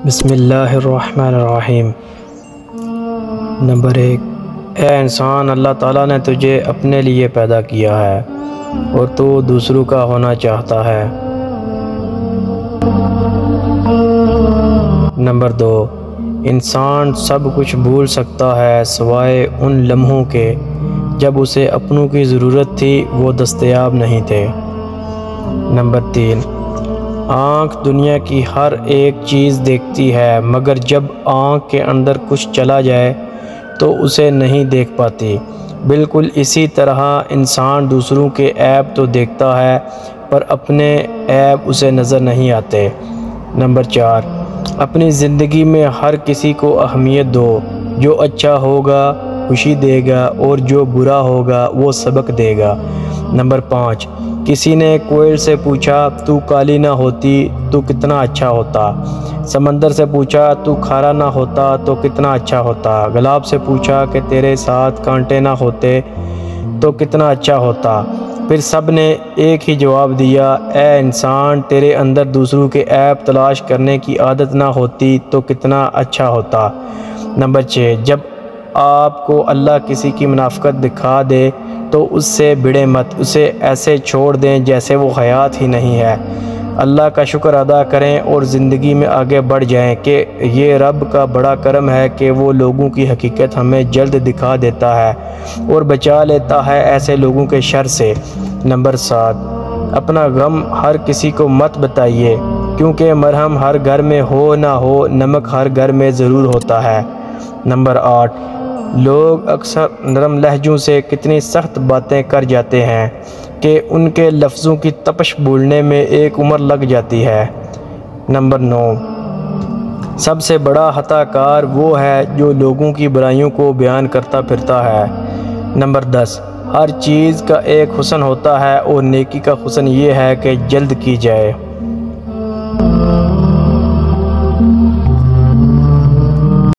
بسم اللہ الرحمن الرحیم۔ نمبر 1، اے انسان، اللہ تعالیٰ نے تجھے اپنے لیے پیدا کیا ہے اور تو دوسروں کا ہونا چاہتا ہے۔ نمبر 2، انسان سب کچھ بھول سکتا ہے سوائے ان لمحوں کے جب اسے اپنوں کی ضرورت تھی، وہ دستیاب نہیں تھے۔ نمبر 3، آنکھ دنیا کی ہر ایک چیز دیکھتی ہے، مگر جب آنکھ کے اندر کچھ چلا جائے تو اسے نہیں دیکھ پاتی۔ بالکل اسی طرح انسان دوسروں کے عیب تو دیکھتا ہے پر اپنے عیب اسے نظر نہیں آتے۔ نمبر 4، اپنی زندگی میں ہر کسی کو اہمیت دو، جو اچھا ہوگا خوشی دے گا اور جو برا ہوگا وہ سبق دے گا۔ نمبر 5، کسی نے کوئل سے پوچھا تو کالی نہ ہوتی تو کتنا اچھا ہوتا۔ سمندر سے پوچھا تو کھارا نہ ہوتا تو کتنا اچھا ہوتا۔ گلاب سے پوچھا کہ تیرے ساتھ کانٹے نہ ہوتے تو کتنا اچھا ہوتا۔ پھر سب نے ایک ہی جواب دیا، اے انسان، تیرے اندر دوسروں کے عیب تلاش کرنے کی عادت نہ ہوتی تو کتنا اچھا ہوتا۔ نمبر 6، جب آپ کو اللہ کسی کی منافقت دکھا دے تو اس سے بھڑے مت، اسے ایسے چھوڑ دیں جیسے وہ حیات ہی نہیں ہے۔ اللہ کا شکر ادا کریں اور زندگی میں آگے بڑھ جائیں کہ یہ رب کا بڑا کرم ہے کہ وہ لوگوں کی حقیقت ہمیں جلد دکھا دیتا ہے اور بچا لیتا ہے ایسے لوگوں کے شر سے۔ نمبر 7، اپنا غم ہر کسی کو مت بتائیے، کیونکہ مرہم ہر گھر میں ہو نہ ہو، نمک ہر گھر میں ضرور ہوتا ہے۔ نمبر 8، لوگ اکثر نرم لہجوں سے کتنی سخت باتیں کر جاتے ہیں کہ ان کے لفظوں کی تپش بھولنے میں ایک عمر لگ جاتی ہے۔ نمبر 9، سب سے بڑا خطا کار وہ ہے جو لوگوں کی برائیوں کو بیان کرتا پھرتا ہے۔ نمبر 10، ہر چیز کا ایک حسن ہوتا ہے اور نیکی کا حسن یہ ہے کہ جلد کی جائے۔